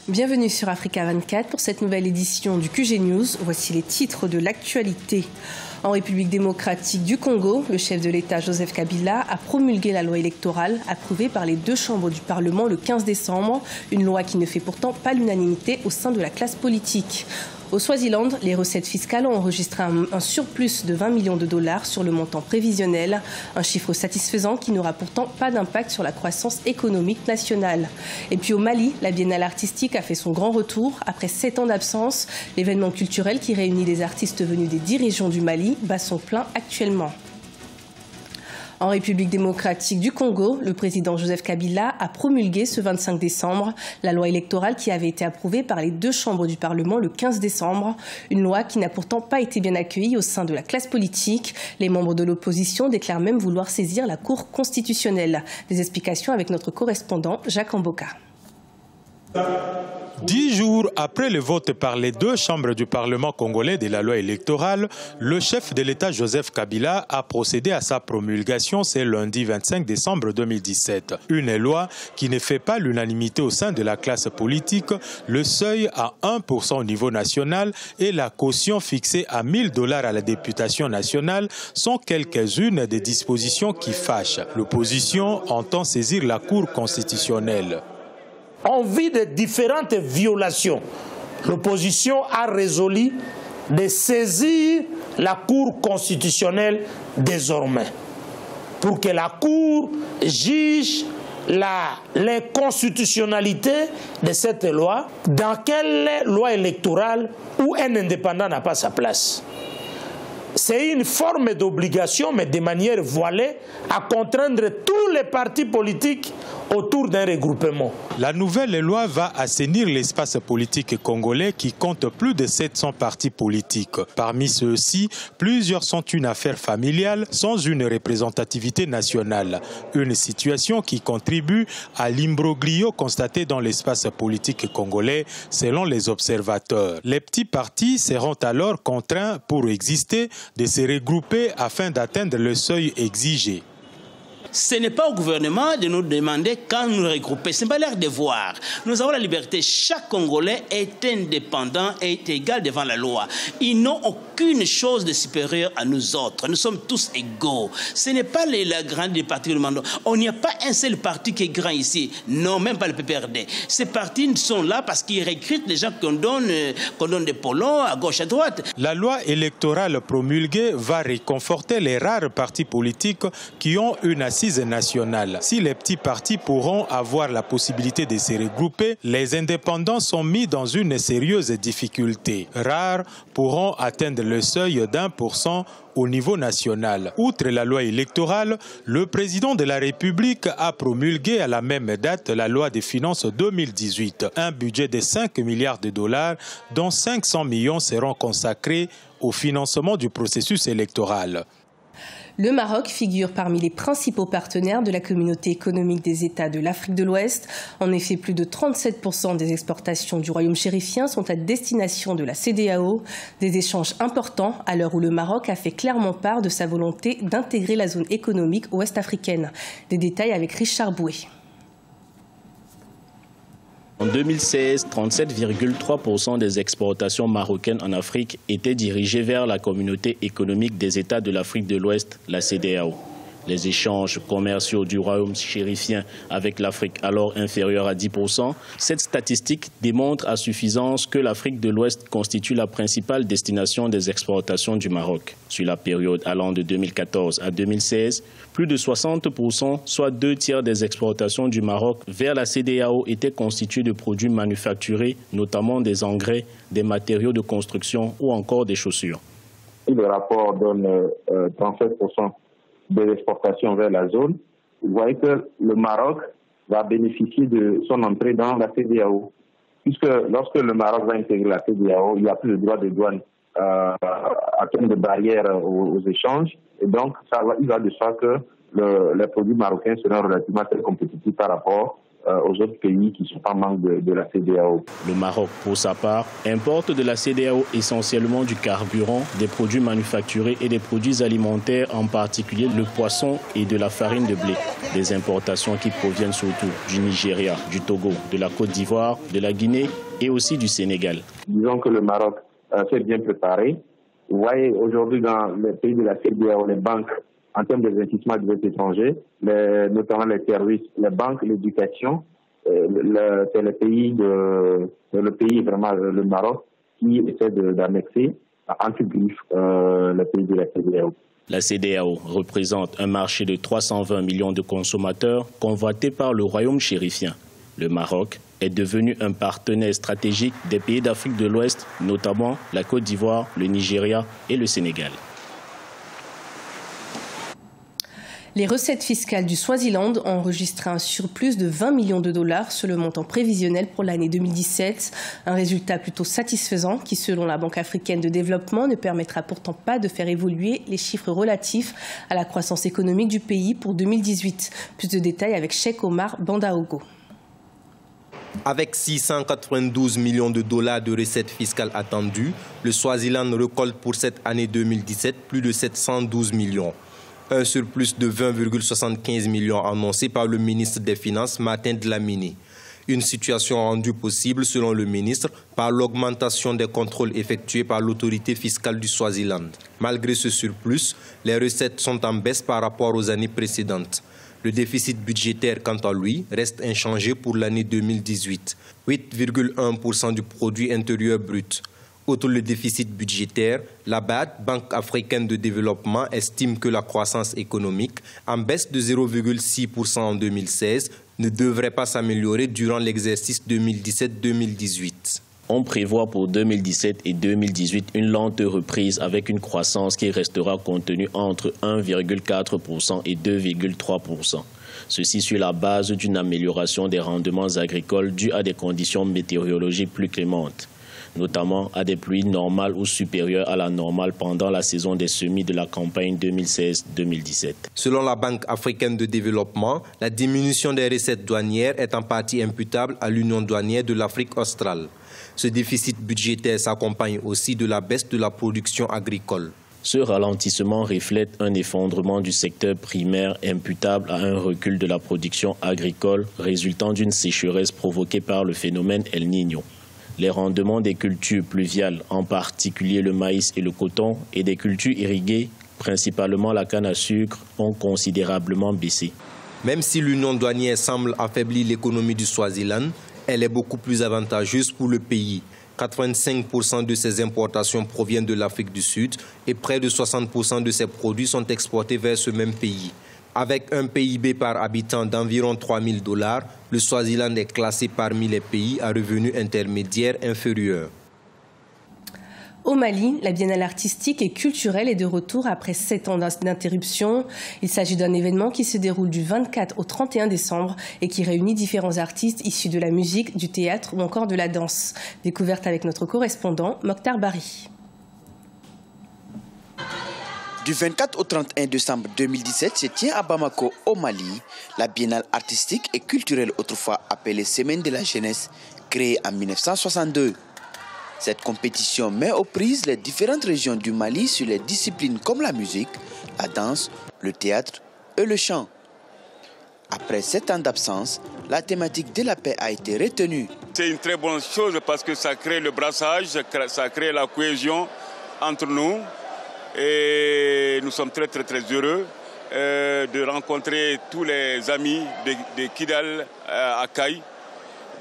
Bienvenue sur Africa 24 pour cette nouvelle édition du QG News. Voici les titres de l'actualité. En République démocratique du Congo, le chef de l'État Joseph Kabila a promulgué la loi électorale approuvée par les deux chambres du Parlement le 15 décembre, une loi qui ne fait pourtant pas l'unanimité au sein de la classe politique. Au Swaziland, les recettes fiscales ont enregistré un surplus de 20 millions de dollars sur le montant prévisionnel, un chiffre satisfaisant qui n'aura pourtant pas d'impact sur la croissance économique nationale. Et puis au Mali, la Biennale artistique a fait son grand retour. Après 7 ans d'absence, l'événement culturel qui réunit des artistes venus des 10 régions du Mali bat son plein actuellement. En République démocratique du Congo, le président Joseph Kabila a promulgué ce 25 décembre la loi électorale qui avait été approuvée par les deux chambres du Parlement le 15 décembre. Une loi qui n'a pourtant pas été bien accueillie au sein de la classe politique. Les membres de l'opposition déclarent même vouloir saisir la Cour constitutionnelle. Des explications avec notre correspondant Jacques Amboka. 10 jours après le vote par les deux chambres du Parlement congolais de la loi électorale, le chef de l'État Joseph Kabila a procédé à sa promulgation ce lundi 25 décembre 2017. Une loi qui ne fait pas l'unanimité au sein de la classe politique, le seuil à 1% au niveau national et la caution fixée à 1 000 $ à la députation nationale sont quelques-unes des dispositions qui fâchent. L'opposition entend saisir la Cour constitutionnelle. En vue de différentes violations, l'opposition a résolu de saisir la Cour constitutionnelle désormais pour que la Cour juge l'inconstitutionnalité de cette loi. Dans quelle loi électorale où un indépendant n'a pas sa place? C'est une forme d'obligation, mais de manière voilée, à contraindre tous les partis politiques autour d'un regroupement. La nouvelle loi va assainir l'espace politique congolais qui compte plus de 700 partis politiques. Parmi ceux-ci, plusieurs sont une affaire familiale sans une représentativité nationale. Une situation qui contribue à l'imbroglio constaté dans l'espace politique congolais selon les observateurs. Les petits partis seront alors contraints pour exister de se regrouper afin d'atteindre le seuil exigé. Ce n'est pas au gouvernement de nous demander quand nous regrouper. Ce n'est pas leur devoir. Nous avons la liberté. Chaque Congolais est indépendant et est égal devant la loi. Ils n'ont aucune chose de supérieure à nous autres. Nous sommes tous égaux. Ce n'est pas la grande partie que nous demandons. On n'y a pas un seul parti qui est grand ici. Non, même pas le PPRD. Ces partis sont là parce qu'ils recrutent les gens qu'on donne des polons à gauche, à droite. La loi électorale promulguée va réconforter les rares partis politiques qui ont une assise nationale. Si les petits partis pourront avoir la possibilité de se regrouper, les indépendants sont mis dans une sérieuse difficulté. Rares pourront atteindre le seuil d'1% au niveau national. Outre la loi électorale, le président de la République a promulgué à la même date la loi des finances 2018, un budget de 5 milliards de dollars dont 500 millions seront consacrés au financement du processus électoral. Le Maroc figure parmi les principaux partenaires de la communauté économique des États de l'Afrique de l'Ouest. En effet, plus de 37% des exportations du royaume chérifien sont à destination de la CEDEAO. Des échanges importants à l'heure où le Maroc a fait clairement part de sa volonté d'intégrer la zone économique ouest-africaine. Des détails avec Richard Boué. En 2016, 37,3% des exportations marocaines en Afrique étaient dirigées vers la communauté économique des États de l'Afrique de l'Ouest, la CEDEAO. Les échanges commerciaux du royaume chérifien avec l'Afrique, alors inférieurs à 10%, cette statistique démontre à suffisance que l'Afrique de l'Ouest constitue la principale destination des exportations du Maroc. Sur la période allant de 2014 à 2016, plus de 60%, soit 2 tiers des exportations du Maroc vers la CEDEAO étaient constituées de produits manufacturés, notamment des engrais, des matériaux de construction ou encore des chaussures. Le rapport donne 37% des exportations vers la zone. Vous voyez que le Maroc va bénéficier de son entrée dans la CEDEAO. Puisque lorsque le Maroc va intégrer la CEDEAO, il n'y a plus de droit de douane à terme de barrières aux échanges. Et donc, il va de soi que les produits marocains seront relativement très compétitifs par rapport aux autres pays qui sont pas membres de la CEDEAO. Le Maroc, pour sa part, importe de la CEDEAO essentiellement du carburant, des produits manufacturés et des produits alimentaires, en particulier le poisson et de la farine de blé. Des importations qui proviennent surtout du Nigeria, du Togo, de la Côte d'Ivoire, de la Guinée et aussi du Sénégal. Disons que le Maroc s'est bien préparé. Vous voyez, aujourd'hui, dans les pays de la CEDEAO, les banques, en termes d'investissement des étrangers, notamment les services, les banques, l'éducation, c'est le pays vraiment, le Maroc, qui essaie d'annexer entre griffes les pays de la CEDEAO. La CEDEAO représente un marché de 320 millions de consommateurs convoités par le royaume chérifien. Le Maroc est devenu un partenaire stratégique des pays d'Afrique de l'Ouest, notamment la Côte d'Ivoire, le Nigeria et le Sénégal. Les recettes fiscales du Swaziland ont enregistré un surplus de 20 millions de dollars sur le montant prévisionnel pour l'année 2017. Un résultat plutôt satisfaisant qui, selon la Banque africaine de développement, ne permettra pourtant pas de faire évoluer les chiffres relatifs à la croissance économique du pays pour 2018. Plus de détails avec Cheikh Omar Bandaogo. Avec 692 millions de dollars de recettes fiscales attendues, le Swaziland récolte pour cette année 2017 plus de 712 millions. Un surplus de 20,75 millions annoncé par le ministre des Finances, Martin Dlamini. Une situation rendue possible, selon le ministre, par l'augmentation des contrôles effectués par l'autorité fiscale du Swaziland. Malgré ce surplus, les recettes sont en baisse par rapport aux années précédentes. Le déficit budgétaire, quant à lui, reste inchangé pour l'année 2018, 8,1% du produit intérieur brut. Outre le déficit budgétaire, la BAD, Banque africaine de développement, estime que la croissance économique, en baisse de 0,6% en 2016, ne devrait pas s'améliorer durant l'exercice 2017-2018. On prévoit pour 2017 et 2018 une lente reprise avec une croissance qui restera contenue entre 1,4% et 2,3%. Ceci sur la base d'une amélioration des rendements agricoles due à des conditions météorologiques plus clémentes, notamment à des pluies normales ou supérieures à la normale pendant la saison des semis de la campagne 2016-2017. Selon la Banque africaine de développement, la diminution des recettes douanières est en partie imputable à l'Union douanière de l'Afrique australe. Ce déficit budgétaire s'accompagne aussi de la baisse de la production agricole. Ce ralentissement reflète un effondrement du secteur primaire imputable à un recul de la production agricole résultant d'une sécheresse provoquée par le phénomène El Niño. Les rendements des cultures pluviales, en particulier le maïs et le coton, et des cultures irriguées, principalement la canne à sucre, ont considérablement baissé. Même si l'union douanière semble affaiblir l'économie du Swaziland, elle est beaucoup plus avantageuse pour le pays. 85% de ses importations proviennent de l'Afrique du Sud et près de 60% de ses produits sont exportés vers ce même pays. Avec un PIB par habitant d'environ 3 000 $, le Swaziland est classé parmi les pays à revenus intermédiaires inférieurs. Au Mali, la Biennale artistique et culturelle est de retour après 7 ans d'interruption. Il s'agit d'un événement qui se déroule du 24 au 31 décembre et qui réunit différents artistes issus de la musique, du théâtre ou encore de la danse. Découverte avec notre correspondant, Mokhtar Bari. Du 24 au 31 décembre 2017 se tient à Bamako, au Mali, la Biennale artistique et culturelle, autrefois appelée Semaine de la jeunesse, créée en 1962. Cette compétition met aux prises les différentes régions du Mali sur les disciplines comme la musique, la danse, le théâtre et le chant. Après 7 ans d'absence, la thématique de la paix a été retenue. C'est une très bonne chose parce que ça crée le brassage, ça crée la cohésion entre nous. Et nous sommes très heureux de rencontrer tous les amis de Kidal à Kaï,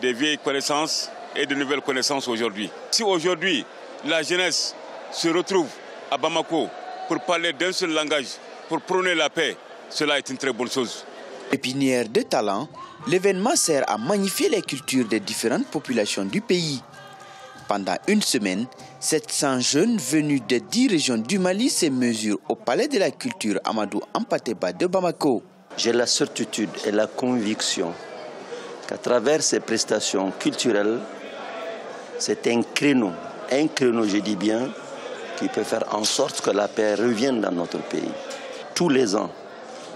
des vieilles connaissances et de nouvelles connaissances aujourd'hui. Si aujourd'hui la jeunesse se retrouve à Bamako pour parler d'un seul langage, pour prôner la paix, cela est une très bonne chose. Pépinière de talent, l'événement sert à magnifier les cultures des différentes populations du pays. Pendant une semaine, 700 jeunes venus des 10 régions du Mali se mesurent au Palais de la Culture Amadou Hampâté-Bâ de Bamako. J'ai la certitude et la conviction qu'à travers ces prestations culturelles, c'est un créneau je dis bien, qui peut faire en sorte que la paix revienne dans notre pays. Tous les ans,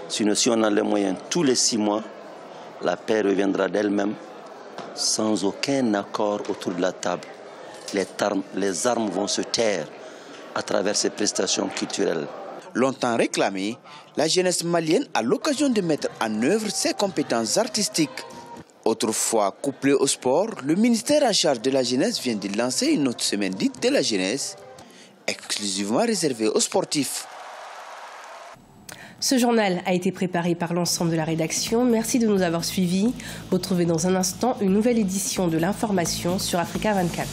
sinon si on a les moyens, tous les 6 mois, la paix reviendra d'elle-même sans aucun accord autour de la table. Les armes vont se taire à travers ces prestations culturelles. Longtemps réclamée, la jeunesse malienne a l'occasion de mettre en œuvre ses compétences artistiques. Autrefois couplé au sport, le ministère en charge de la jeunesse vient de lancer une autre semaine dite de la jeunesse, exclusivement réservée aux sportifs. Ce journal a été préparé par l'ensemble de la rédaction. Merci de nous avoir suivis. Retrouvez dans un instant une nouvelle édition de l'information sur Africa 24.